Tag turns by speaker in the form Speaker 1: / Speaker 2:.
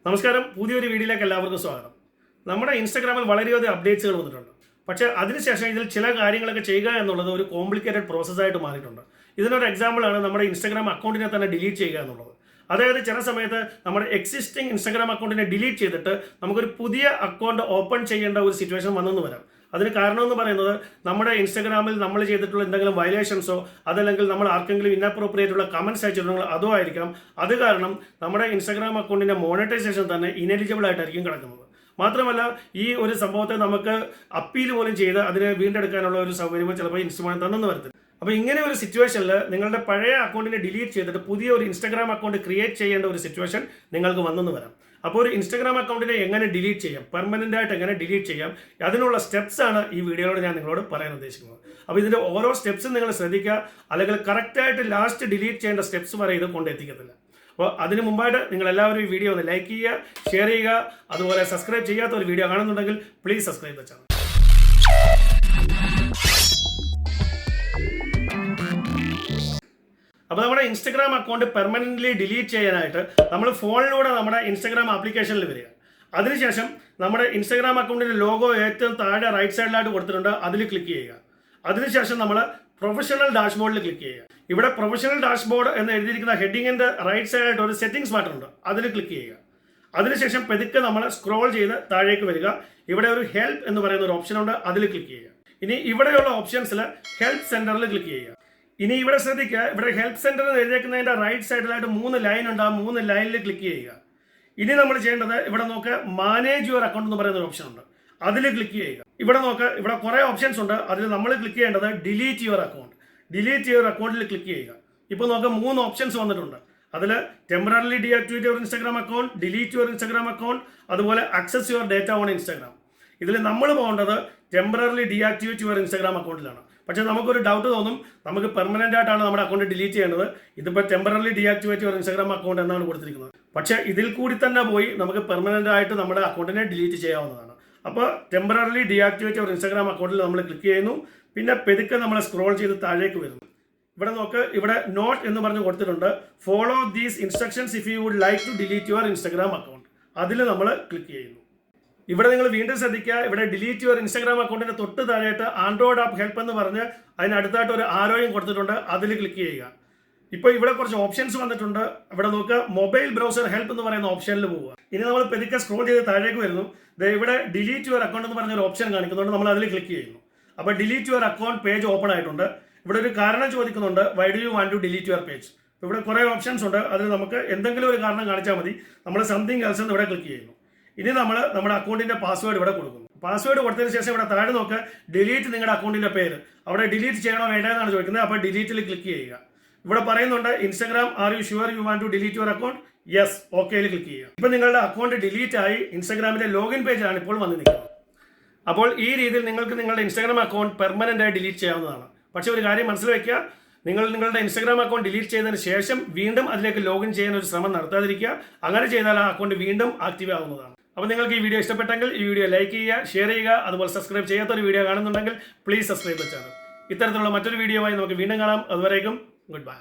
Speaker 1: നമസ്കാരം, പുതിയൊരു വീഡിയോയിലേക്ക് എല്ലാവർക്കും സ്വാഗതം. നമ്മുടെ ഇൻസ്റ്റാഗ്രാമിൽ വളരെയധികം അപ്ഡേറ്റ്സുകൾ വന്നിട്ടുണ്ട്. പക്ഷേ അതിനുശേഷം ഇതിൽ ചില കാര്യങ്ങളൊക്കെ ചെയ്യുക എന്നുള്ളത് ഒരു കോംപ്ലിക്കേറ്റഡ് പ്രോസസ്സായിട്ട് മാറിയിട്ടുണ്ട്. ഇതിനൊരു എക്സാമ്പിളാണ് നമ്മുടെ ഇൻസ്റ്റാഗ്രാം അക്കൗണ്ടിനെ തന്നെ ഡിലീറ്റ് ചെയ്യുക എന്നുള്ളത്. അതായത് ചില സമയത്ത് നമ്മുടെ എക്സിസ്റ്റിംഗ് ഇൻസ്റ്റാഗ്രാം അക്കൗണ്ടിനെ ഡിലീറ്റ് ചെയ്തിട്ട് നമുക്കൊരു പുതിയ അക്കൗണ്ട് ഓപ്പൺ ചെയ്യേണ്ട ഒരു സിറ്റുവേഷൻ വന്നെന്ന് വരാം. അതിന് കാരണമെന്ന് പറയുന്നത് നമ്മുടെ ഇൻസ്റ്റാഗ്രാമിൽ നമ്മൾ ചെയ്തിട്ടുള്ള എന്തെങ്കിലും വയലേഷൻസോ അതല്ലെങ്കിൽ നമ്മൾ ആർക്കെങ്കിലും ഇൻഅപ്രോപ്രിയേറ്റ് ഉള്ള കമൻറ്റ്സ് അയച്ചിട്ടുണ്ടെങ്കിൽ അതോ ആയിരിക്കാം. അത് കാരണം നമ്മുടെ ഇൻസ്റ്റാഗ്രാം അക്കൗണ്ടിൻ്റെ മോണിറ്റൈസേഷൻ തന്നെ ഇനെലിജിബിൾ ആയിട്ടായിരിക്കും കിടക്കുന്നത്. മാത്രമല്ല, ഈ ഒരു സംഭവത്തെ നമുക്ക് അപ്പീൽ പോലും ചെയ്ത് അതിനെ വീണ്ടെടുക്കാനുള്ള ഒരു സൗകര്യം ചിലപ്പോൾ ഇൻസ്റ്റാഗ്രാം തന്നെന്ന് വരത്തില്ല. അപ്പോൾ ഇങ്ങനെ ഒരു സിറ്റുവേഷനിൽ നിങ്ങളുടെ പഴയ അക്കൗണ്ടിനെ ഡിലീറ്റ് ചെയ്തിട്ട് പുതിയ ഒരു ഇൻസ്റ്റാഗ്രാം അക്കൗണ്ട് ക്രിയേറ്റ് ചെയ്യേണ്ട ഒരു സിറ്റുവേഷൻ നിങ്ങൾക്ക് വന്നെന്ന് വരാം. അപ്പോൾ ഒരു ഇൻസ്റ്റാഗ്രാം അക്കൗണ്ടിനെ എങ്ങനെ ഡിലീറ്റ് ചെയ്യാം, പെർമനന്റ് ആയിട്ട് എങ്ങനെ ഡിലീറ്റ് ചെയ്യാം, അതിനുള്ള സ്റ്റെപ്സ് ആണ് ഈ വീഡിയോയിലൂടെ ഞാൻ നിങ്ങളോട് പറയാൻ ഉദ്ദേശിക്കുന്നത്. അപ്പോൾ ഇതിൻ്റെ ഓരോ സ്റ്റെപ്സും നിങ്ങൾ ശ്രദ്ധിക്കുക, അല്ലെങ്കിൽ കറക്റ്റായിട്ട് ലാസ്റ്റ് ഡിലീറ്റ് ചെയ്യേണ്ട സ്റ്റെപ്സ് വരെ ഇത് കൊണ്ടെത്തിക്കത്തില്ല. അപ്പോൾ അതിന് മുമ്പായിട്ട് നിങ്ങൾ എല്ലാവരും ഈ വീഡിയോ ഒന്ന് ലൈക്ക് ചെയ്യുക, ഷെയർ ചെയ്യുക, അതുപോലെ സബ്സ്ക്രൈബ് ചെയ്യാത്ത ഒരു വീഡിയോ കാണുന്നുണ്ടെങ്കിൽ പ്ലീസ് സബ്സ്ക്രൈബ് ദ ചാനൽ. അപ്പോൾ നമ്മുടെ ഇൻസ്റ്റാഗ്രാം അക്കൗണ്ട് പെർമനൻ്റ്ലി ഡിലീറ്റ് ചെയ്യാനായിട്ട് നമ്മൾ ഫോണിലൂടെ നമ്മുടെ ഇൻസ്റ്റാഗ്രാം ആപ്ലിക്കേഷനിൽ വരിക. അതിനുശേഷം നമ്മുടെ ഇൻസ്റ്റാഗ്രാം അക്കൗണ്ടിൻ്റെ ലോഗോ ഏറ്റവും താഴെ റൈറ്റ് സൈഡിലായിട്ട് കൊടുത്തിട്ടുണ്ട്, അതിൽ ക്ലിക്ക് ചെയ്യുക. അതിനുശേഷം നമ്മൾ പ്രൊഫഷണൽ ഡാഷ്ബോർഡിൽ ക്ലിക്ക് ചെയ്യുക. ഇവിടെ പ്രൊഫഷണൽ ഡാഷ്ബോർഡ് എന്ന് എഴുതിയിരിക്കുന്ന ഹെഡിങ്ങിൻ്റെ റൈറ്റ് സൈഡായിട്ട് ഒരു സെറ്റിംഗ്സ് ബട്ടൺ ഉണ്ട്, അതിൽ ക്ലിക്ക് ചെയ്യുക. അതിനുശേഷം പെതുക്കെ നമ്മൾ സ്ക്രോൾ ചെയ്ത് താഴേക്ക് വരിക. ഇവിടെ ഒരു ഹെൽപ്പ് എന്ന് പറയുന്ന ഒരു ഓപ്ഷൻ ഉണ്ട്, അതിൽ ക്ലിക്ക് ചെയ്യുക. ഇനി ഇവിടെയുള്ള ഓപ്ഷൻസിൽ ഹെൽപ്പ് സെന്ററിൽ ക്ലിക്ക് ചെയ്യുക. ഇനി ഇവിടെ ശ്രദ്ധിക്കുക, ഇവിടെ ഹെൽപ്പ് സെന്റർ എന്ന് എഴുതിയിരിക്കുന്നതിൻ്റെ റൈറ്റ് സൈഡിലായിട്ട് 3 ലൈൻ ഉണ്ട്, ആ 3 ലൈനിൽ ക്ലിക്ക് ചെയ്യുക. ഇനി നമ്മൾ ചെയ്യേണ്ടത് ഇവിടെ നോക്കുക, മാനേജ് യുവർ അക്കൗണ്ട് എന്ന് പറയുന്ന ഒരു ഓപ്ഷൻ ഉണ്ട്, അതിൽ ക്ലിക്ക് ചെയ്യുക. ഇവിടെ നോക്കുക, ഇവിടെ കുറേ ഓപ്ഷൻസ് ഉണ്ട്, അതിൽ നമ്മൾ ക്ലിക്ക് ചെയ്യേണ്ടത് delete your account. Delete your അക്കൗണ്ടിൽ ക്ലിക്ക് ചെയ്യുക. ഇപ്പോൾ നോക്കുക, 3 ഓപ്ഷൻസ് വന്നിട്ടുണ്ട്. അതിൽ temporarily deactivate your Instagram account, delete your Instagram account, അതുപോലെ access your data on Instagram. ഇതിൽ നമ്മൾ പോകേണ്ടത് ടെമ്പററിലി ഡീആക്ടിവേറ്റ് യുവർ ഇൻസ്റ്റാഗ്രാം അക്കൗണ്ടിലാണ്. പക്ഷേ നമുക്കൊരു ഡൗട്ട് തോന്നും, നമുക്ക് പെർമനന്റ് ആയിട്ടാണ് നമ്മുടെ അക്കൗണ്ട് ഡിലീറ്റ് ചെയ്യേണ്ടത്, ഇതിപ്പോൾ temporarily deactivate your Instagram account എന്നാണ് കൊടുത്തിരിക്കുന്നത്. പക്ഷേ ഇതിൽ കൂടി തന്നെ പോയി നമുക്ക് പെർമനന്റ് ആയിട്ട് നമ്മുടെ അക്കൗണ്ടിനെ ഡിലീറ്റ് ചെയ്യാവുന്നതാണ്. അപ്പോൾ ടെമ്പററിലി ഡീആക്ടിവേറ്റ് യുവർ ഇൻസ്റ്റാഗ്രാം അക്കൗണ്ടിൽ നമ്മൾ ക്ലിക്ക് ചെയ്യുന്നു. പിന്നെ പെതുക്കെ നമ്മൾ സ്ക്രോൾ ചെയ്ത് താഴേക്ക് വരുന്നു. ഇവിടെ നോക്ക്, ഇവിടെ നോട്ട് എന്ന് പറഞ്ഞ് കൊടുത്തിട്ടുണ്ട്, follow these instructions if you would like to delete your Instagram account. അതിൽ നമ്മൾ ക്ലിക്ക് ചെയ്യുന്നു. ഇവിടെ നിങ്ങൾ വീണ്ടും ശ്രദ്ധിക്കുക, ഇവിടെ ഡിലീറ്റ് യുവർ ഇൻസ്റ്റാഗ്രാം അക്കൗണ്ടിന്റെ തൊട്ട് താഴെയായിട്ട് ആൻഡ്രോയിഡ് ആപ്പ് ഹെൽപ്പ് എന്ന് പറഞ്ഞ് അതിനടുത്തായിട്ട് ഒരു ആരോയും കൊടുത്തിട്ടുണ്ട്, അതിൽ ക്ലിക്ക് ചെയ്യുക. ഇപ്പോൾ ഇവിടെ കുറച്ച് ഓപ്ഷൻസ് വന്നിട്ടുണ്ട്. ഇവിടെ നോക്കുക, മൊബൈൽ ബ്രൗസർ ഹെൽപ്പ് എന്ന് പറയുന്ന ഓപ്ഷനിൽ പോവുക. ഇനി നമ്മൾ പെതുക്കെ സ്ക്രോൾ ചെയ്ത് താഴേക്ക് വരുന്നു. ഇവിടെ ഡിലീറ്റ് യുവർ അക്കൗണ്ട് എന്ന് പറഞ്ഞൊരു ഓപ്ഷൻ കാണിക്കുന്നുണ്ട്, നമ്മൾ അതിൽ ക്ലിക്ക് ചെയ്യുന്നു. അപ്പോൾ delete your account page open ആയിട്ടുണ്ട്. ഇവിടെ ഒരു കാരണം ചോദിക്കുന്നുണ്ട്, why do you want to delete your page. ഇവിടെ കുറേ ഓപ്ഷൻസ് ഉണ്ട്, അതിൽ നമുക്ക് എന്തെങ്കിലും ഒരു കാരണം കാണിച്ചാൽ മതി. നമ്മൾ സംതിങ് എൽസ് എന്ന് ഇവിടെ ക്ലിക്ക് ചെയ്യുന്നു. ഇനി നമ്മൾ നമ്മുടെ അക്കൗണ്ടിന്റെ പാസ്വേഡ് ഇവിടെ കൊടുക്കുന്നു. പാസ്വേഡ് കൊടുത്തതിന് ശേഷം ഇവിടെ താഴെ നോക്കുക, ഡിലീറ്റ് നിങ്ങളുടെ അക്കൗണ്ടിന്റെ പേര്. അവിടെ ഡിലീറ്റ് ചെയ്യണോ വേണ്ടതെന്നാണ് ചോദിക്കുന്നത്. അപ്പോൾ ഡിലീറ്റിൽ ക്ലിക്ക് ചെയ്യുക. ഇവിടെ പറയുന്നുണ്ട്, Instagram are you sure you want to delete your account? Yes, ഓക്കെയിൽ ക്ലിക്ക് ചെയ്യുക. ഇപ്പം നിങ്ങളുടെ അക്കൗണ്ട് ഡിലീറ്റ് ആയി ഇൻസ്റ്റാഗ്രാമിന്റെ ലോഗിൻ പേജിലാണ് ഇപ്പോൾ വന്ന് നിൽക്കുന്നത്. അപ്പോൾ ഈ രീതിയിൽ നിങ്ങൾക്ക് നിങ്ങളുടെ ഇൻസ്റ്റാഗ്രാം അക്കൗണ്ട് പെർമനന്റ് ആയി ഡിലീറ്റ് ചെയ്യാവുന്നതാണ്. പക്ഷേ ഒരു കാര്യം മനസ്സിൽ വയ്ക്കുക, നിങ്ങൾ നിങ്ങളുടെ ഇൻസ്റ്റാഗ്രാം അക്കൗണ്ട് ഡിലീറ്റ് ചെയ്തതിന് ശേഷം വീണ്ടും അതിലേക്ക് ലോഗിൻ ചെയ്യാൻ ഒരു ശ്രമം നടത്താതിരിക്കുക. അങ്ങനെ ചെയ്താൽ ആ അക്കൗണ്ട് വീണ്ടും ആക്റ്റീവ് ആവുന്നതാണ്. അപ്പോൾ നിങ്ങൾക്ക് ഈ വീഡിയോ ഇഷ്ടപ്പെട്ടെങ്കിൽ ഈ വീഡിയോ ലൈക്ക് ചെയ്യുക, ഷെയർ ചെയ്യുക, അതുപോലെ സബ്സ്ക്രൈബ് ചെയ്യാത്തൊരു വീഡിയോ കാണുന്നുണ്ടെങ്കിൽ പ്ലീസ് സബ്സ്ക്രൈബ് ദ ചാനൽ. ഇത്തരത്തിലുള്ള മറ്റൊരു വീഡിയോയുമായി നമുക്ക് വീണ്ടും കാണാം. അതുവരേക്കും ഗുഡ് ബൈ.